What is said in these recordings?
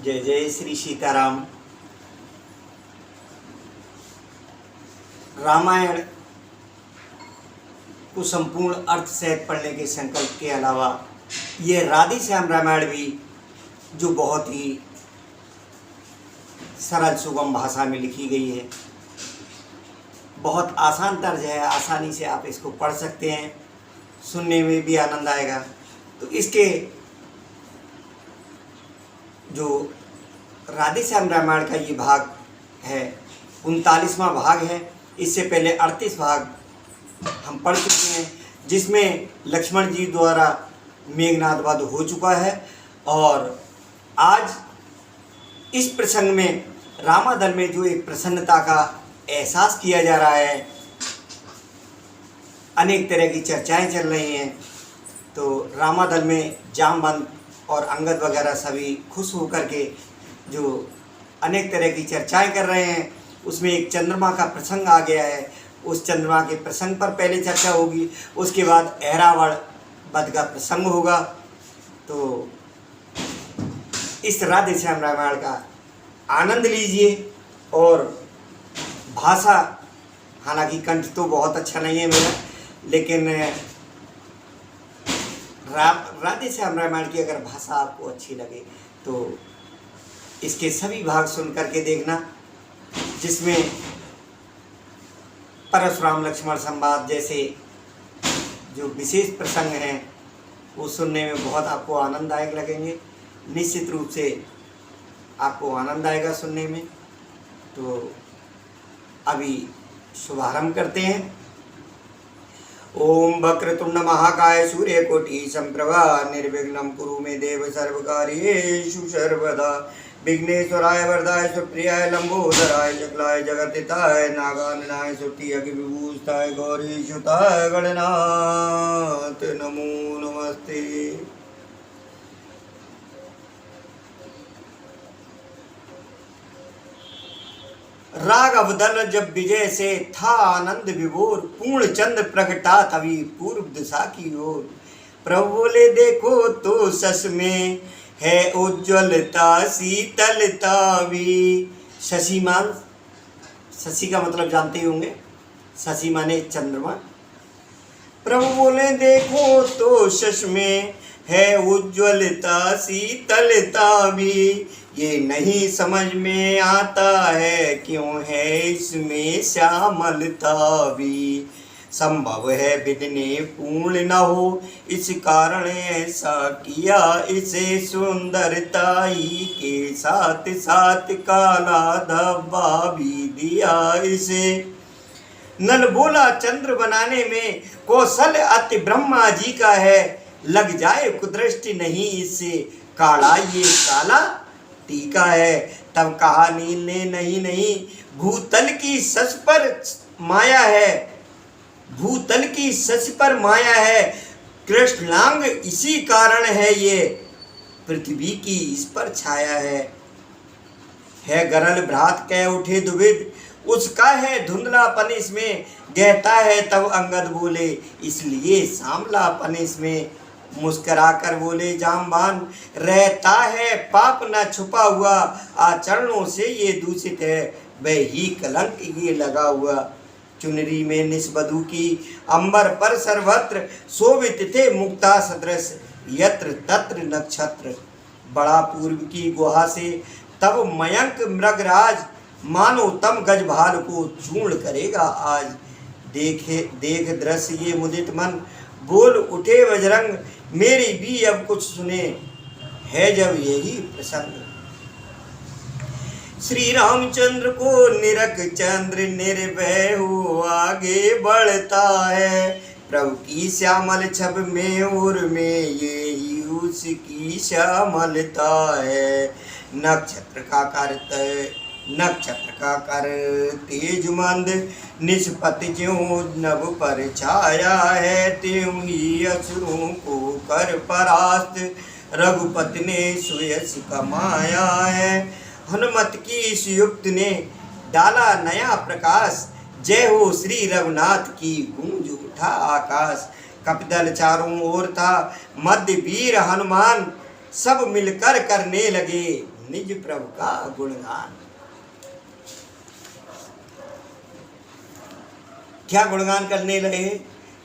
जय जय श्री सीताराम। रामायण को संपूर्ण अर्थ सहित पढ़ने के संकल्प के अलावा ये राधे श्याम रामायण भी, जो बहुत ही सरल सुगम भाषा में लिखी गई है, बहुत आसान तर्ज है, आसानी से आप इसको पढ़ सकते हैं, सुनने में भी आनंद आएगा। तो इसके जो राधे श्याम रामायण का ये भाग है 39वां भाग है। इससे पहले 38 भाग हम पढ़ चुके हैं, जिसमें लक्ष्मण जी द्वारा मेघनाद वध हो चुका है। और आज इस प्रसंग में रामादल में जो एक प्रसन्नता का एहसास किया जा रहा है, अनेक तरह की चर्चाएं चल रही हैं। तो रामादल में जामवंत और अंगद वगैरह सभी खुश होकर के जो अनेक तरह की चर्चाएं कर रहे हैं, उसमें एक चंद्रमा का प्रसंग आ गया है। उस चंद्रमा के प्रसंग पर पहले चर्चा होगी, उसके बाद ऐरावत वध का प्रसंग होगा। तो इस राधे श्याम रामायण का आनंद लीजिए। और भाषा, हालांकि कंठ तो बहुत अच्छा नहीं है मेरा, लेकिन राधे श्याम रामायण की अगर भाषा आपको अच्छी लगे तो इसके सभी भाग सुन करके देखना, जिसमें परशुराम लक्ष्मण संवाद जैसे जो विशेष प्रसंग हैं वो सुनने में बहुत आपको आनंददायक लगेंगे। निश्चित रूप से आपको आनंद आएगा सुनने में। तो अभी शुभारंभ करते हैं। ओम वक्रतुंड महाकाय सूर्यकोटि संप्रभा निर्विघ्नं कुरु मे देव सर्वकार्येषु सर्वदा। विघ्नेश्वराय वरदाय सुप्रियाय लंबोदराय जगलाय जगतिताय नागाननाय सुति अग्निविभूषिताय गौरीसुताय गणनाथ नमो नमस्ते। राघव दल जब विजय से था आनंद विभोर, पूर्ण चंद्र प्रगटा तभी पूर्व दिशा की ओर। प्रभु बोले देखो तो सस में है उज्ज्वलता शीतलता भी। शशि मान, शशि का मतलब जानते ही होंगे, शशि माने चंद्रमा। प्रभु बोले देखो तो शश में है उज्ज्वलता शीतलता भी। ये नहीं समझ में आता है क्यों है इसमें श्यामलता भी। संभव है विधि पूर्ण न हो, इस कारण ऐसा किया इसे सुंदरता ही के साथ साथ काला धब्बा भी दिया इसे। नल बोला चंद्र बनाने में कौशल अति ब्रह्मा जी का है, लग जाए कुदृष्टि नहीं इससे काला ये काला टीका है। तब कहा नील ने नहीं भूतल की सच पर माया है, भूतल की सच पर माया है। कृष्णांग इसी कारण है ये पृथ्वी की इस पर छाया है गरल भ्रात कह उठे दुविध, उसका है धुंधलापन इसमें गहता है। तब अंगद बोले इसलिए सांवलापन इसमें। मुस्करा कर बोले जामवान रहता है पाप न छुपा हुआ, आचरणों से ये दूषित है वह ही कलंक ये लगा हुआ। चुनरी में निस्बधु की अंबर पर सर्वत्र शोभित थे मुक्ता सदृश, यत्र तत्र नक्षत्र। बड़ा पूर्व की गुहा से तब मयंक मृगराज, मानो तम गजभाल को चूर्ण करेगा आज। देख दृश्य ये मुदित मन, बोल उठे बजरंग मेरी भी अब कुछ सुने है जब यही प्रसंग। श्री रामचंद्र को निरख चंद्र निर्भय हो आगे बढ़ता है। प्रभु की श्यामल छब में और में ये ही उसकी श्यामलता है। नक्षत्र का कर तेजमंद, निष्पत ज्यों नभ पर छाया है। त्यों ही असुरों को कर परास्त, रघुपति ने सुयश कमाया है। हनुमत की इस युक्त ने डाला नया प्रकाश, जय हो श्री रघुनाथ की गूंज उठा आकाश। कपिदल चारों ओर था मध्य वीर हनुमान, सब मिलकर करने लगे निज प्रभु का गुणगान। क्या गुणगान करने लगे?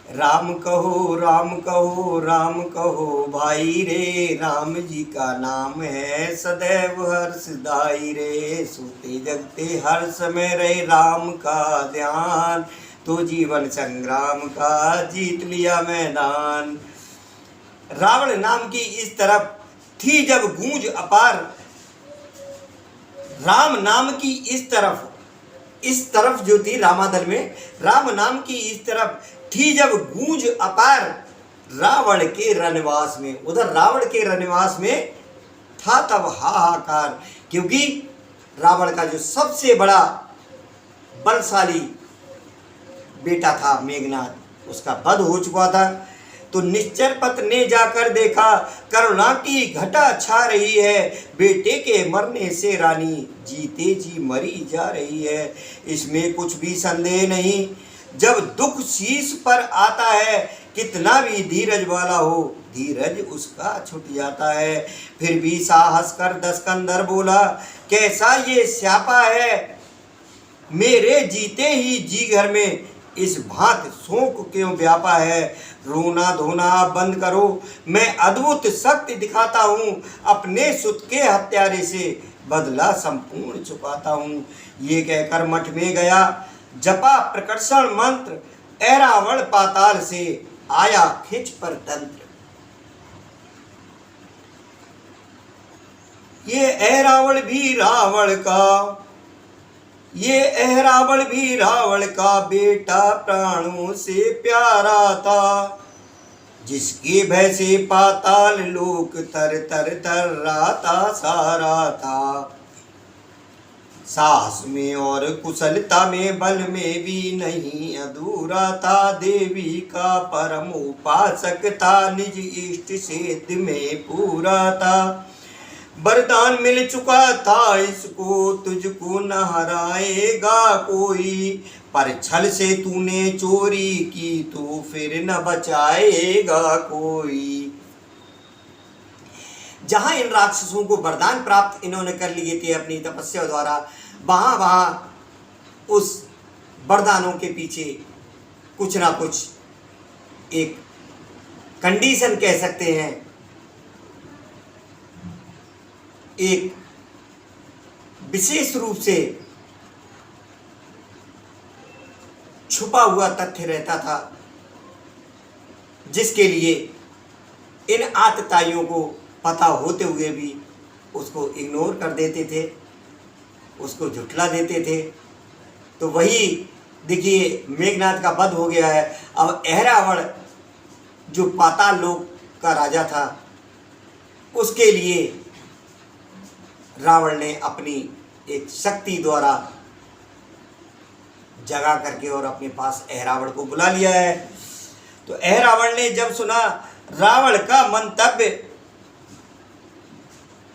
राम कहो राम कहो राम कहो भाई रे, राम जी का नाम है सदैव हर्षदाई रे। सोते जगते हर समय रहे राम का ध्यान, तो जीवन संग्राम का जीत लिया मैदान। रावण नाम की इस तरफ थी जब गूंज अपार, राम नाम की इस तरफ जो थी रामादल में, राम नाम की इस तरफ थी जब गूंज अपार रावण के रनवास में। उधर रावण के रनवास में था तब हाहाकार, क्योंकि रावण का जो सबसे बड़ा बलशाली बेटा था मेघनाद, उसका वध हो चुका था। तो निश्चर पत ने जाकर देखा, करुणा की घटा छा रही है, बेटे के मरने से रानी जीते जी मरी जा रही है। इसमें कुछ भी संदेह नहीं, जब दुख शीश पर आता है, कितना भी धीरज वाला हो धीरज उसका छूट जाता है। फिर भी साहस कर दस्कंदर बोला, कैसा ये स्यापा है, मेरे जीते ही जी घर में इस भांत शोक क्यों व्यापा है। रोना धोना बंद करो, मैं अद्भुत शक्ति दिखाता हूँ, अपने सुत के हत्यारे से बदला संपूर्ण चुकाता हूँ। ये कहकर मठ में गया, जपा प्रकर्षण मंत्र, ऐरावण पाताल से आया खिंच पर तंत्र। ये ऐरावण भी रावण का, ये ऐरावण भी रावण का बेटा प्राणों से प्यारा था, जिसके भय से पाताल लोक तर तर तर रहा सारा था। साहस में और कुशलता में बल में भी नहीं अधूरा था, देवी का परम उपासक था, निज इष्ट सिद्धि में पूरा था। वरदान मिल चुका था इसको, तुझको न हराएगा कोई, पर छल से तूने चोरी की तो फिर न बचाएगा कोई। जहां इन राक्षसों को वरदान प्राप्त इन्होंने कर लिए थे अपनी तपस्या द्वारा, वहां उस वरदानों के पीछे कुछ ना कुछ एक कंडीशन कह सकते हैं, एक विशेष रूप से छुपा हुआ तथ्य रहता था, जिसके लिए इन आतताइयों को पता होते हुए भी उसको इग्नोर कर देते थे, उसको झुठला देते थे। तो वही देखिए, मेघनाद का वध हो गया है। अब ऐरावण जो पाताल लोक का राजा था, उसके लिए रावण ने अपनी एक शक्ति द्वारा जगा करके और अपने पास ऐरावण को बुला लिया है। तो ऐरावण ने जब सुना रावण का मंतव्य,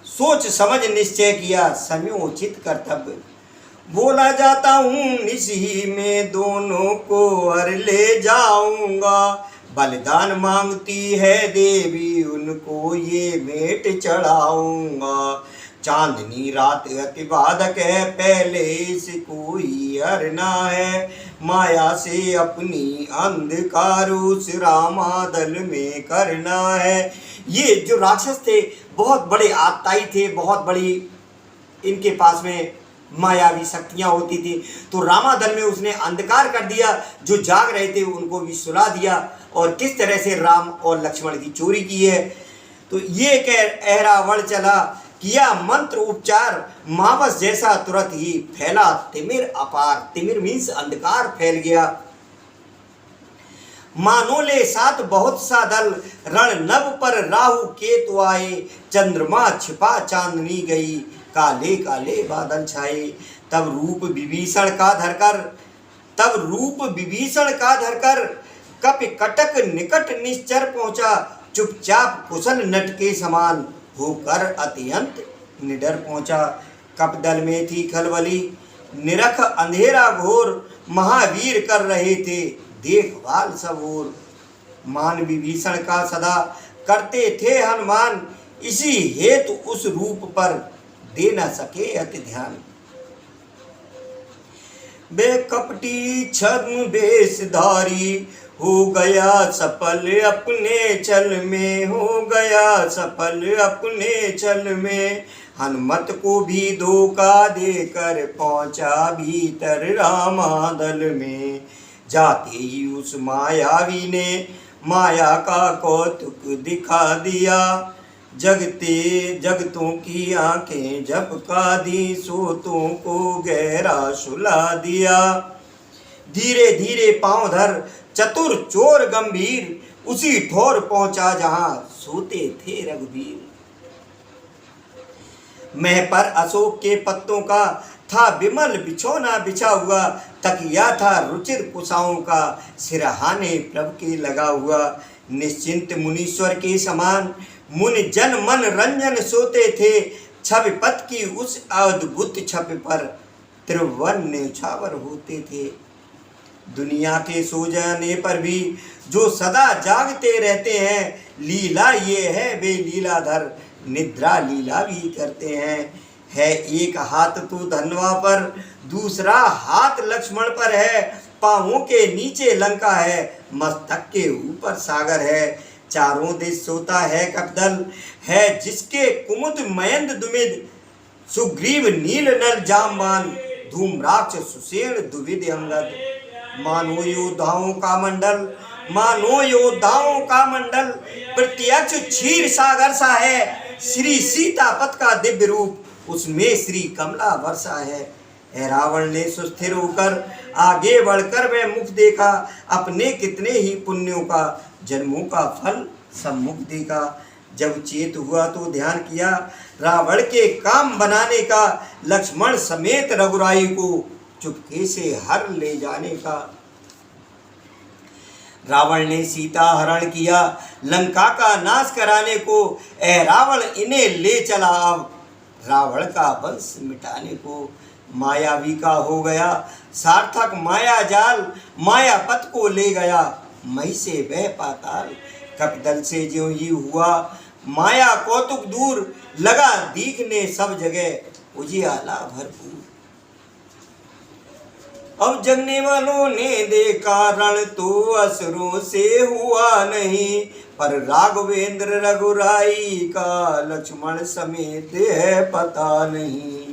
सोच समझ निश्चय किया, समयोचित कर्तव्य। बोला जाता हूँ निशी में दोनों को हर ले जाऊंगा, बलिदान मांगती है देवी उनको ये भेंट चढ़ाऊंगा। चांदनी रात अतिबाधक है, पहले से कोई हरना है, माया से अपनी अंधकार उस रामादल में करना है। ये जो राक्षस थे बहुत बड़े आतताई थे, बहुत बड़ी इनके पास में मायावी शक्तियां होती थी। तो रामादल में उसने अंधकार कर दिया, जो जाग रहे थे उनको भी सुला दिया, और किस तरह से राम और लक्ष्मण की चोरी की है। तो ये कह ऐरावण चला, किया मंत्र उपचार, मावस जैसा तुरंत ही फैला तिमिर अपार। तिमिर मीन्स अंधकार फैल गया। मानो ले साथ बहुत सा दल, रण नभ पर राहु केतु आए, चंद्रमा छिपा चांदनी गई, काले काले बादल छाए। तब रूप विभीषण का धरकर कप कटक निकट निश्चर पहुंचा, चुपचाप कुशल नट के समान होकर अत्यंत निडर पहुंचा। कपदल में थी खलबली, निरख अंधेरा घोर, महावीर कर रहे थे देखभाल सब ओर। मान विभीषण का सदा करते थे हनुमान, इसी हेतु उस रूप पर दे न सके अति ध्यान। बे कपटी छद्म वेशधारी हो गया सफल अपने छल में, हो गया सफल अपने छल में। हनुमत को भी धोखा देकर पहुंचा भीतर रामादल में। जाते ही उस मायावी ने माया का कौतुक दिखा दिया। जगतों की आंखें झपका दी, सोतों को गहरा सुला दिया। धीरे धीरे पांव धर चतुर चोर गंभीर, उसी ठोर पहुंचा जहां सोते थे रघुवीर। मह पर अशोक के पत्तों का था विमल बिछौना बिछा हुआ। तकिया था रुचिर कुशाओं का, सिरहाने प्रभु के लगा हुआ। निश्चिंत मुनीश्वर के समान मुनि जन मन रंजन सोते थे। छवि पथ की उस अद्भुत छवि पर त्रिभुवन न्यौछावर होते थे। दुनिया के सो जाने पर भी जो सदा जागते रहते हैं, लीला ये है वे लीलाधर निद्रा लीला भी करते हैं। है एक हाथ तो धनवा पर, दूसरा हाथ लक्ष्मण पर है। पांवों के नीचे लंका है, मस्तक के ऊपर सागर है। चारों दिश सोता है कपदल, है जिसके कुमुद मयंद दुमिद। सुग्रीव नील नल जामवान, धूम्राक्ष सुषेण दुविध अंगद। मानो योद्धाओं का मंडल, मानो योद्धाओं का मंडल, प्रत्यक्ष क्षीर सागर सा है। श्री सीतापत का दिव्य रूप, उसमें श्री कमला वर्षा है। रावण ने सुस्थिर होकर आगे बढ़कर वह मुख देखा। अपने कितने ही पुण्यों का जन्मों का फल सम्मुख देखा। जब चेत हुआ तो ध्यान किया रावण के काम बनाने का। लक्ष्मण समेत रघुराई को चुपके से हर ले जाने का। रावण ने सीता हरण किया लंका का नाश कराने को। रावण इन्हें ले चला अब रावण का वंश मिटाने को। मायावी का हो गया सार्थक माया जाल, माया पथ को ले गया मई से वह पाताल। कपिदल से ज्यों ही हुआ माया कौतुक दूर, लगा दिखने सब जगह उजियाला भरपूर। अब जगने वालों ने देखा रण तो असुरों से हुआ नहीं। पर राघवेंद्र रघुराई का लक्ष्मण समेत है पता नहीं।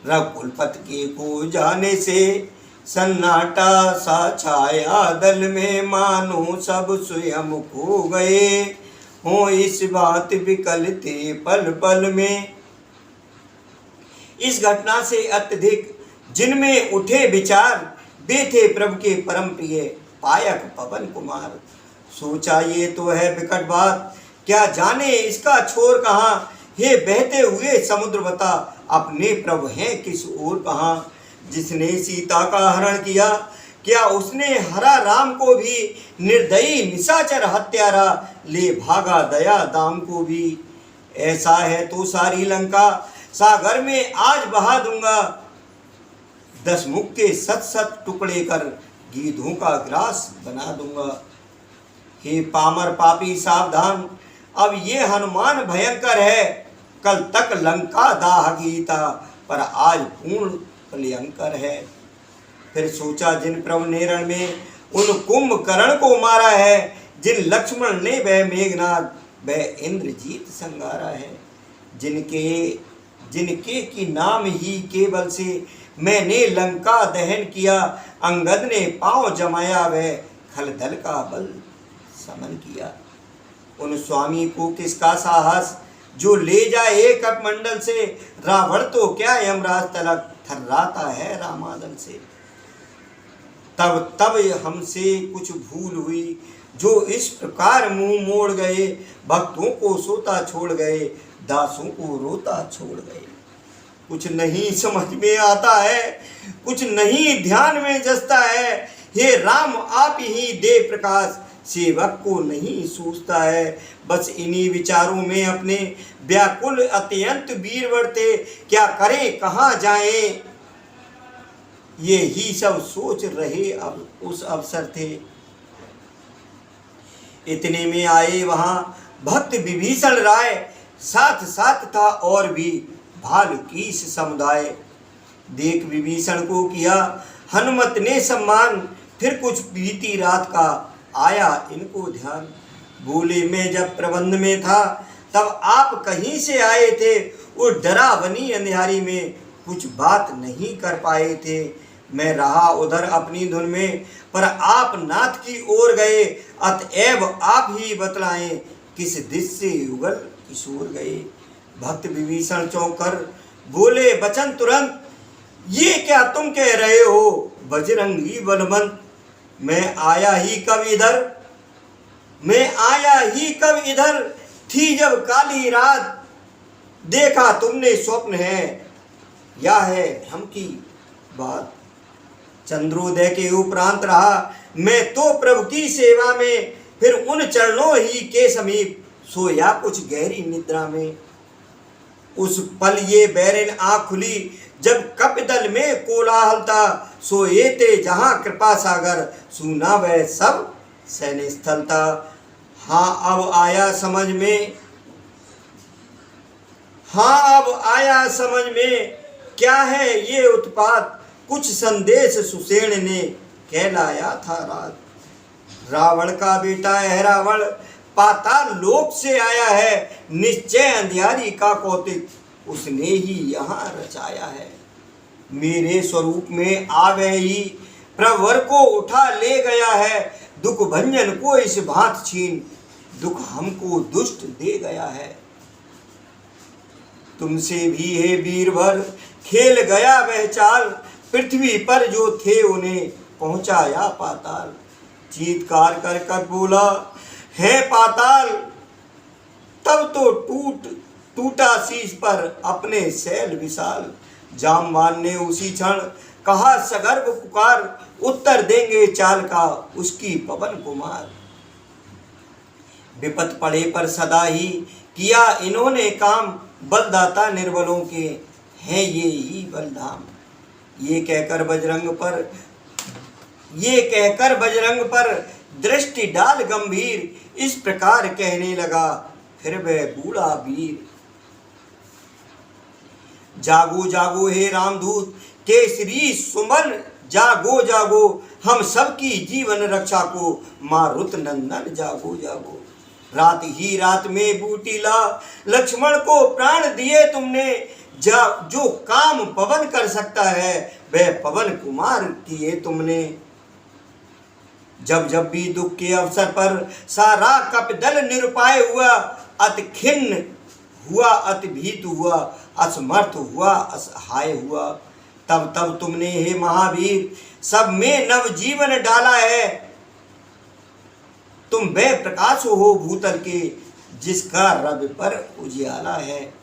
रघुकुलपत के को जाने से सन्नाटा सा छाया दल में। मानो सब स्वयं खो गए हो इस बात विकल थे पल पल में। इस घटना से अत्यधिक जिनमें उठे विचार, वे थे प्रभु के परम प्रिय पायक पवन कुमार। सोचा ये तो है विकट बात, क्या जाने इसका छोर कहाँ। हे बहते हुए समुद्र बता, अपने प्रभु हैं किस ओर कहाँ। जिसने सीता का हरण किया, क्या उसने हरा राम को भी। निर्दयी निशाचर हत्यारा, ले भागा दया दाम को भी। ऐसा है तो सारी लंका सागर में आज बहा दूंगा। 10 मुख के 7 टुकड़े कर गीधों का ग्रास बना दूंगा। हे पामर पापी सावधान, अब ये हनुमान भयंकर है। कल तक लंका दाह की था, पर आज पूर्ण कलंकर है। फिर सोचा जिन प्रभु ने रण में उन कुंभकर्ण को मारा है। जिन लक्ष्मण ने वह मेघनाद वह इंद्रजीत संगारा है। जिनके की नाम ही केवल से मैंने लंका दहन किया। अंगद ने पांव जमाया वह खलदल का बल समन किया। उन स्वामी को किसका साहस, जो ले जाए कपमंडल से। रावण तो क्या यमराज तलक थर्राता है रामादल से। तब हमसे कुछ भूल हुई, जो इस प्रकार मुंह मोड़ गए। भक्तों को सोता छोड़ गए, दासों को रोता छोड़ गए। कुछ नहीं समझ में आता है, कुछ नहीं ध्यान में जसता है। हे राम आप ही दे प्रकाश, सेवक को नहीं सूझता है। बस इन्हीं विचारों में अपने व्याकुल अत्यंत वीरवर थे। क्या करें कहाँ जाएं, ये ही सब सोच रहे अब उस अवसर थे। इतने में आए वहां भक्त विभीषण राय, साथ साथ था और भी भाल कीस समुदाय। देख विभीषण को किया हनुमत ने सम्मान, फिर कुछ बीती रात का आया इनको ध्यान। बोले मैं जब प्रबंध में था तब आप कहीं से आए थे, उस डरावनी अंधियारी में कुछ बात नहीं कर पाए थे। मैं रहा उधर अपनी धुन में, पर आप नाथ की ओर गए, अतएव आप ही बतलाएं किस दिश से युगल किशोर गए। भक्त विभीषण चौंक कर बोले बचन तुरंत, ये क्या तुम कह रहे हो बजरंगी बलवंत। मैं आया ही कब इधर थी जब काली रात, देखा तुमने स्वप्न है या है हम की बात। चंद्रोदय के उपरांत रहा मैं तो प्रभु की सेवा में, फिर उन चरणों ही के समीप सोया कुछ गहरी निद्रा में। उस पल ये बैरिन आँख खुली जब कपिदल में कोलाहल था, सोए थे जहाँ कृपा सागर, सुना वह सब सैन्य स्थल था। हाँ अब आया समझ में क्या है ये उत्पात, कुछ संदेश सुसेन ने कहलाया था रात। रावण का बेटा है रावण, पाताल लोक से आया है, निश्चय अंधियारी का कौतिक उसने ही यहाँ रचाया है। मेरे स्वरूप में आवे ही प्रवर को उठा ले गया है, दुख भंजन को इस भांत छीन, दुख हमको दुष्ट दे गया है। तुमसे भी है वीरवर खेल गया वह चाल, पृथ्वी पर जो थे उन्हें पहुंचाया पाताल। चीत्कार कर कर बोला है पाताल, तब तो टूटा शीश पर अपने शैल विशाल। जामवान ने उसी क्षण कहा सगर्भ पुकार, उत्तर देंगे चाल का उसकी पवन कुमार। विपत पड़े पर सदा ही किया इन्होंने काम, बलदाता निर्बलों के हैं ये ही बलधाम। ये कहकर बजरंग पर दृष्टि डाल गंभीर, इस प्रकार कहने लगा फिर वह बूढ़ा वीर। जागो जागो हे रामदूत केसरी सुमन, जागो जागो हम सबकी जीवन रक्षा को, मारुत नंदन जागो जागो। रात ही रात में बूटीला लक्ष्मण को प्राण दिए तुमने, जो काम पवन कर सकता है वह पवन कुमार किए तुमने। जब जब भी दुख के अवसर पर सारा कपिदल निरुपाय हुआ, अति खिन्न हुआ अति भीत हुआ, असमर्थ हुआ असहाय हुआ, तब तब तुमने हे महावीर सब में नव जीवन डाला है। तुम वे प्रकाश हो भूतल के, जिसका रवि पर उजियाला है।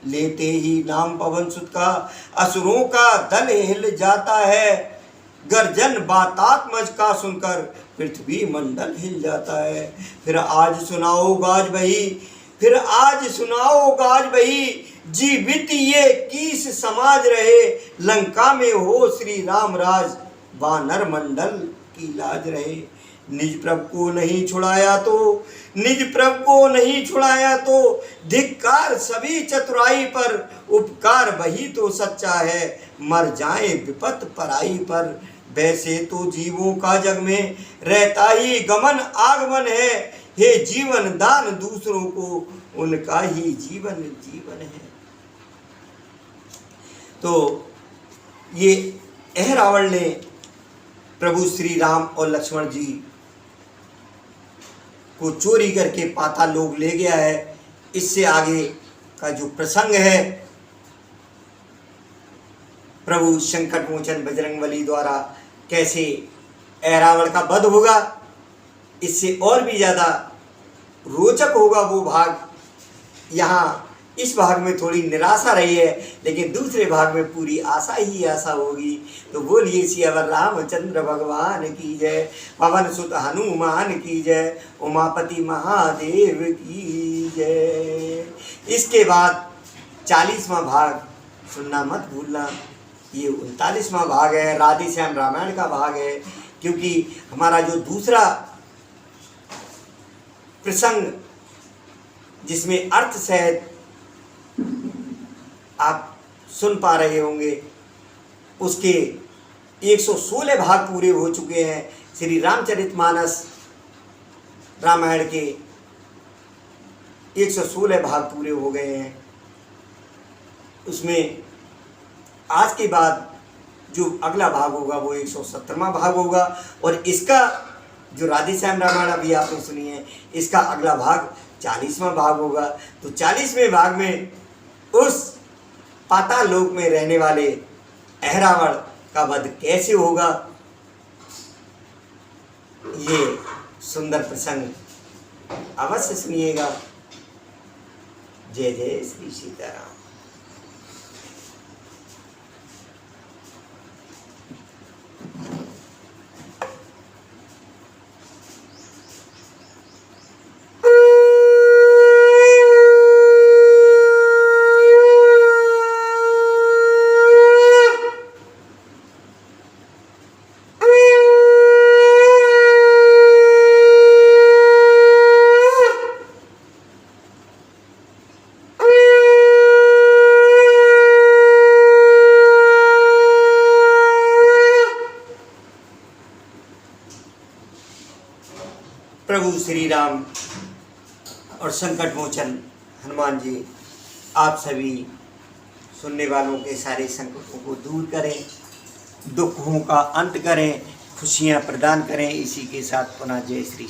लेते ही नाम पवन सुत का असुरों का दल हिल जाता है, गर्जन बातात्मज का सुनकर पृथ्वी मंडल हिल जाता है। फिर आज सुनाओ गाज बही, जीवित ये कीस समाज रहे, लंका में हो श्री राम राज, वानर मंडल की लाज रहे। निज प्रभु को नहीं छुड़ाया तो धिक्कार सभी चतुराई पर, उपकार वही तो सच्चा है, मर जाए विपत पराई पर। वैसे तो जीवों का जग में रहता ही गमन आगमन है, हे जीवन दान दूसरों को उनका ही जीवन है। तो ये रावण ने प्रभु श्री राम और लक्ष्मण जी को चोरी करके पाताल लोक ले गया है। इससे आगे का जो प्रसंग है प्रभु संकट मोचन बजरंगबली द्वारा कैसे रावण का वध होगा, इससे और भी ज़्यादा रोचक होगा वो भाग। यहाँ इस भाग में थोड़ी निराशा रही है, लेकिन दूसरे भाग में पूरी आशा ही आशा होगी। तो बोलिए सियावर रामचंद्र भगवान की जय, पवन सुत हनुमान की जय, उमापति महादेव की जय। इसके बाद 40वां भाग सुनना मत भूलना। ये 39वां भाग है, राधे श्याम रामायण का भाग है, क्योंकि हमारा जो दूसरा प्रसंग जिसमें अर्थ सहित आप सुन पा रहे होंगे। उसके 116 भाग पूरे हो चुके हैं। श्री रामचरितमानस रामायण के 116 भाग पूरे हो गए हैं। उसमें आज के बाद जो अगला भाग होगा वो 117वां भाग होगा, और इसका जो राधेश्याम रामायण अभी आपने सुनी है, इसका अगला भाग 40वां भाग होगा। तो 40वें भाग में उस पाताल लोक में रहने वाले अहिरावण का वध कैसे होगा, ये सुंदर प्रसंग अवश्य सुनिएगा। जय जय श्री सीताराम। प्रभु श्री राम और संकट मोचन हनुमान जी आप सभी सुनने वालों के सारे संकटों को दूर करें, दुखों का अंत करें, खुशियां प्रदान करें। इसी के साथ पुनः जय श्री